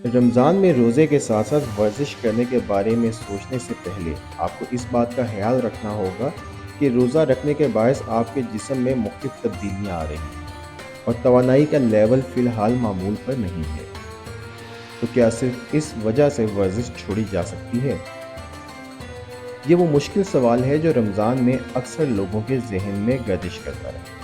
रमज़ान में रोज़े के साथ साथ वर्जिश करने के बारे में सोचने से पहले आपको इस बात का ख्याल रखना होगा कि रोज़ा रखने के बायस आपके जिस्म में मुख्तलिफ तब्दीलियाँ आ रही हैं और तवानाई का लेवल फ़िलहाल मामूल पर नहीं है। तो क्या सिर्फ इस वजह से वर्जिश छोड़ी जा सकती है? ये वो मुश्किल सवाल है जो रमज़ान में अक्सर लोगों के जहन में गर्दिश करता है।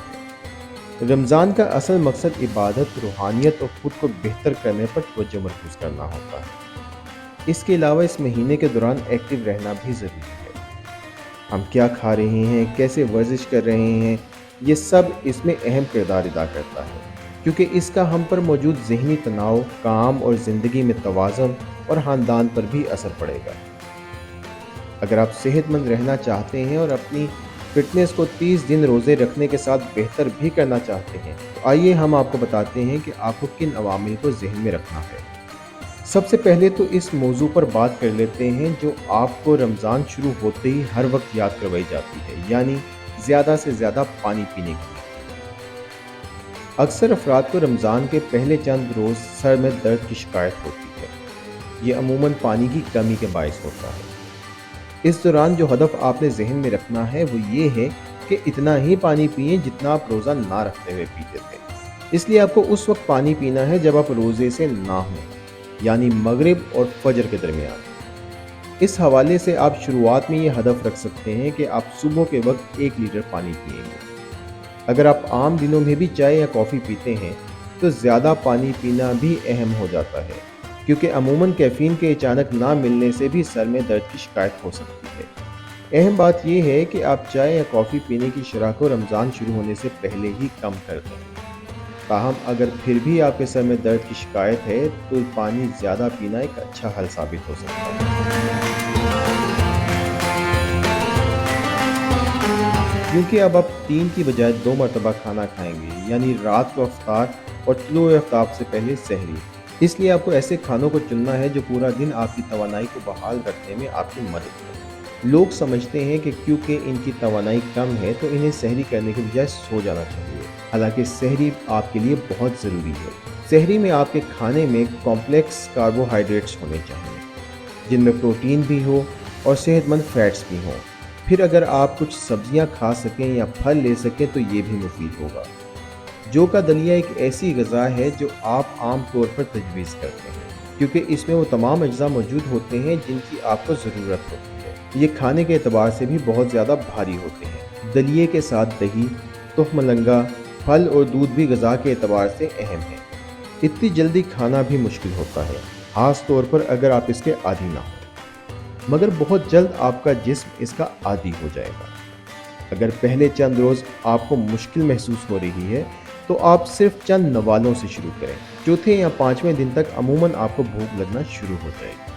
रमज़ान का असल मकसद इबादत, रूहानियत और ख़ुद को बेहतर करने पर तवज्जो मरकूज़ करना होता है। इसके अलावा इस महीने के दौरान एक्टिव रहना भी ज़रूरी है। हम क्या खा रहे हैं, कैसे वर्जिश कर रहे हैं, ये सब इसमें अहम किरदार अदा करता है, क्योंकि इसका हम पर मौजूद ज़हनी तनाव, काम और ज़िंदगी में तवाज़ुन और ख़ानदान पर भी असर पड़ेगा। अगर आप सेहतमंद रहना चाहते हैं और अपनी फ़िटनेस को 30 दिन रोज़े रखने के साथ बेहतर भी करना चाहते हैं, तो आइए हम आपको बताते हैं कि आपको किन अवामिल को ज़हन में रखना है। सबसे पहले तो इस मौजू पर बात कर लेते हैं जो आपको रमज़ान शुरू होते ही हर वक्त याद करवाई जाती है, यानी ज़्यादा से ज़्यादा पानी पीने की। अक्सर अफराद को रमज़ान के पहले चंद रोज़ सर में दर्द की शिकायत होती है। ये अमूमन पानी की कमी के बायस होता है। इस दौरान जो हदफ आपने जहन में रखना है वो ये है कि इतना ही पानी पिएं जितना आप रोज़ा ना रखते हुए पीते थे। इसलिए आपको उस वक्त पानी पीना है जब आप रोज़े से ना हों, यानी मगरिब और फजर के दरमियान। इस हवाले से आप शुरुआत में ये हदफ रख सकते हैं कि आप सुबह के वक्त 1 लीटर पानी पिएंगे। अगर आप आम दिनों में भी चाय या कॉफ़ी पीते हैं तो ज़्यादा पानी पीना भी अहम हो जाता है, क्योंकि अमूमन कैफ़ीन के अचानक ना मिलने से भी सर में दर्द की शिकायत हो सकती है। अहम बात यह है कि आप चाय या कॉफ़ी पीने की शरह को रमज़ान शुरू होने से पहले ही कम कर दें। ताहम अगर फिर भी आपके सर में दर्द की शिकायत है तो पानी ज़्यादा पीना एक अच्छा हल साबित हो सकता है, क्योंकि अब आप 3 की बजाय 2 मरतबा खाना खाएंगे, यानी रात को अफ्तार और तुलूए आफ्ताब से पहले सहरी। इसलिए आपको ऐसे खानों को चुनना है जो पूरा दिन आपकी तवानाई को बहाल रखने में आपकी मदद करें। लोग समझते हैं कि क्योंकि इनकी तवानाई कम है तो इन्हें सहरी करने के बजाय सो जाना चाहिए। हालांकि सहरी आपके लिए बहुत ज़रूरी है। सहरी में आपके खाने में कॉम्प्लेक्स कार्बोहाइड्रेट्स होने चाहिए, जिनमें प्रोटीन भी हो और सेहतमंद फैट्स भी हों। फिर अगर आप कुछ सब्जियां खा सकें या फल ले सकें तो ये भी मुफीद होगा। जौ का दलिया एक ऐसी ग़िज़ा है जो आप आम तौर पर तजवीज़ करते हैं, क्योंकि इसमें वो तमाम अज्जा मौजूद होते हैं जिनकी आपको ज़रूरत होती है। ये खाने के एतबार से भी बहुत ज़्यादा भारी होते हैं। दलिए के साथ दही, तुफ़मलंगा, फल और दूध भी ग़िज़ा के एतबार से अहम है। इतनी जल्दी खाना भी मुश्किल होता है, ख़ास तौर पर अगर आप इसके आदी ना हो, मगर बहुत जल्द आपका जिस्म इसका आदी हो जाएगा। अगर पहले चंद रोज़ आपको मुश्किल महसूस हो रही है तो आप सिर्फ चंद नवालों से शुरू करें। चौथे या 5वें दिन तक अमूमन आपको भूख लगना शुरू हो जाएगी।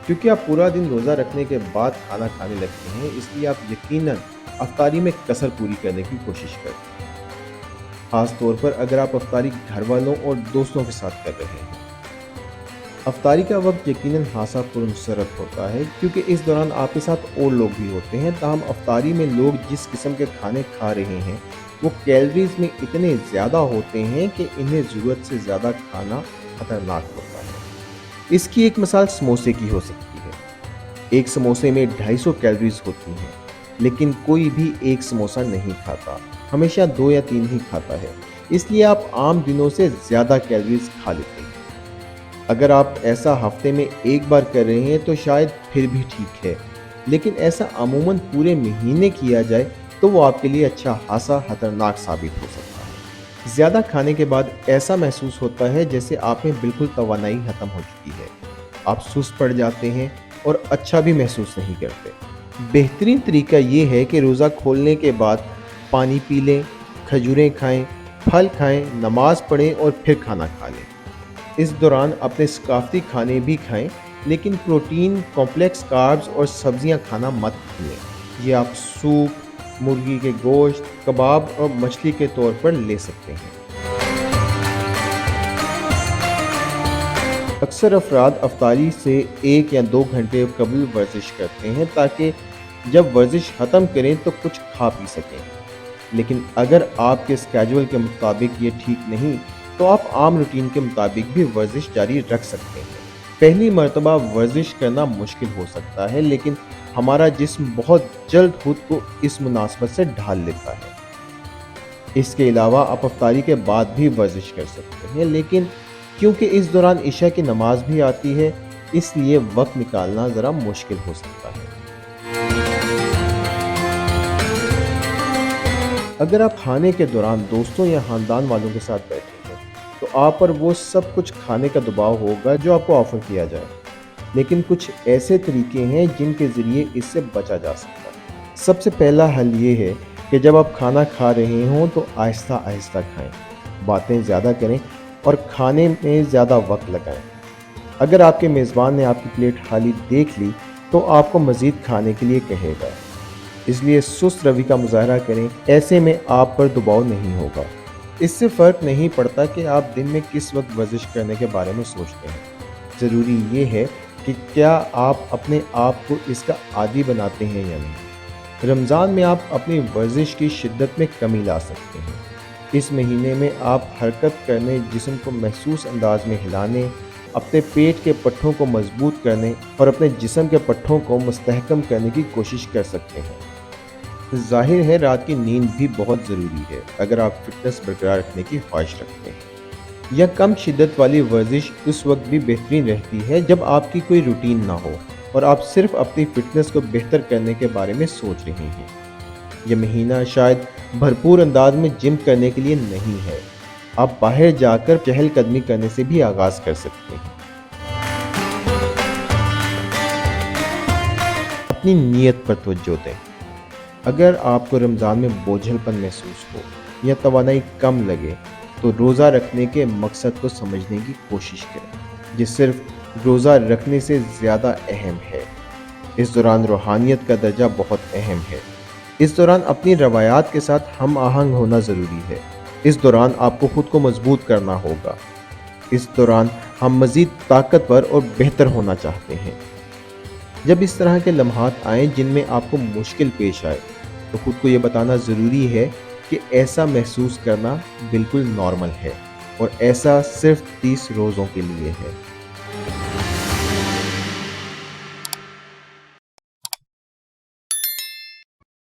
क्योंकि आप पूरा दिन रोज़ा रखने के बाद खाना खाने लगते हैं, इसलिए आप यकीनन अफ्तारी में कसर पूरी करने की कोशिश करते हैं, ख़ास तौर पर अगर आप अफ्तारी घर वालों और दोस्तों के साथ कर रहे हैं। अफ्तारी का वक्त यकीनन हासा पुरमसरत होता है, क्योंकि इस दौरान आपके साथ और लोग भी होते हैं। ताहम अफ्तारी में लोग जिस किस्म के खाने खा रहे हैं वो कैलोरीज में इतने ज़्यादा होते हैं कि इन्हें ज़रूरत से ज़्यादा खाना ख़तरनाक होता है। इसकी एक मिसाल समोसे की हो सकती है। एक समोसे में 250 कैलोरीज होती हैं, लेकिन कोई भी एक समोसा नहीं खाता, हमेशा 2 या 3 ही खाता है। इसलिए आप आम दिनों से ज़्यादा कैलोरीज खा लेते हैं। अगर आप ऐसा हफ्ते में एक बार कर रहे हैं तो शायद फिर भी ठीक है, लेकिन ऐसा अमूमन पूरे महीने किया जाए तो वो आपके लिए अच्छा खासा खतरनाक साबित हो सकता है। ज़्यादा खाने के बाद ऐसा महसूस होता है जैसे आप में बिल्कुल तवानाई ख़त्म हो चुकी है। आप सुस्त पड़ जाते हैं और अच्छा भी महसूस नहीं करते। बेहतरीन तरीका ये है कि रोज़ा खोलने के बाद पानी पी लें, खजूरें खाएँ, फल खाएँ, नमाज़ पढ़ें और फिर खाना खा लें। इस दौरान अपने सकाफ़ती खाने भी खाएं, लेकिन प्रोटीन, कॉम्प्लेक्स कार्ब्स और सब्जियां खाना मत भूलें। ये आप सूप, मुर्गी के गोश्त, कबाब और मछली के तौर पर ले सकते हैं। अक्सर अफराद अफ्तारी से 1 या 2 घंटे कबल वर्जिश करते हैं ताकि जब वर्जिश ख़त्म करें तो कुछ खा पी सकें। لیکن اگر آپ کے اسکیجول کے مطابق یہ ٹھیک نہیں تو آپ عام روٹین کے مطابق بھی ورزش جاری رکھ سکتے ہیں۔ پہلی مرتبہ ورزش کرنا مشکل ہو سکتا ہے، لیکن ہمارا جسم بہت جلد خود کو اس مناسبت سے ڈھال لیتا ہے۔ اس کے علاوہ آپ افطاری کے بعد بھی ورزش کر سکتے ہیں، لیکن کیونکہ اس دوران عشاء کی نماز بھی آتی ہے، اس لیے وقت نکالنا ذرا مشکل ہو سکتا ہے۔ اگر آپ کھانے کے دوران دوستوں یا خاندان والوں کے ساتھ بیٹھے ہیں تو آپ پر وہ سب کچھ کھانے کا دباؤ ہوگا جو آپ کو آفر کیا جائے، لیکن کچھ ایسے طریقے ہیں جن کے ذریعے اس سے بچا جا سکتا ہے۔ سب سے پہلا حل یہ ہے کہ جب آپ کھانا کھا رہے ہوں تو آہستہ آہستہ کھائیں، باتیں زیادہ کریں اور کھانے میں زیادہ وقت لگائیں۔ اگر آپ کے میزبان نے آپ کی پلیٹ خالی دیکھ لی تو آپ کو مزید کھانے کے لیے کہے گا، اس لیے سست روی کا مظاہرہ کریں، ایسے میں آپ پر دباؤ نہیں ہوگا۔ اس سے فرق نہیں پڑتا کہ آپ دن میں کس وقت ورزش کرنے کے بارے میں سوچتے ہیں، ضروری یہ ہے کہ کیا آپ اپنے آپ کو اس کا عادی بناتے ہیں یا نہیں۔ رمضان میں آپ اپنی ورزش کی شدت میں کمی لا سکتے ہیں۔ اس مہینے میں آپ حرکت کرنے، جسم کو محسوس انداز میں ہلانے، اپنے پیٹ کے پٹھوں کو مضبوط کرنے اور اپنے جسم کے پٹھوں کو مستحکم کرنے کی کوشش کر سکتے ہیں۔ ظاہر ہے رات کی نیند بھی بہت ضروری ہے اگر آپ فٹنس برقرار رکھنے کی خواہش رکھتے ہیں۔ یا کم شدت والی ورزش اس وقت بھی بہترین رہتی ہے جب آپ کی کوئی روٹین نہ ہو اور آپ صرف اپنی فٹنس کو بہتر کرنے کے بارے میں سوچ رہے ہیں۔ یہ مہینہ شاید بھرپور انداز میں جم کرنے کے لیے نہیں ہے، آپ باہر جا کر چہل قدمی کرنے سے بھی آغاز کر سکتے ہیں۔ اپنی نیت پر توجہ دیں۔ اگر آپ کو رمضان میں بوجھل پن محسوس ہو یا توانائی کم لگے تو روزہ رکھنے کے مقصد کو سمجھنے کی کوشش کریں، یہ صرف روزہ رکھنے سے زیادہ اہم ہے۔ اس دوران روحانیت کا درجہ بہت اہم ہے۔ اس دوران اپنی روایات کے ساتھ ہم آہنگ ہونا ضروری ہے۔ اس دوران آپ کو خود کو مضبوط کرنا ہوگا۔ اس دوران ہم مزید طاقتور اور بہتر ہونا چاہتے ہیں۔ جب اس طرح کے لمحات آئیں جن میں آپ کو مشکل پیش آئے تو خود کو یہ بتانا ضروری ہے کہ ایسا محسوس کرنا بالکل نارمل ہے اور ایسا صرف 30 روزوں کے لیے ہے۔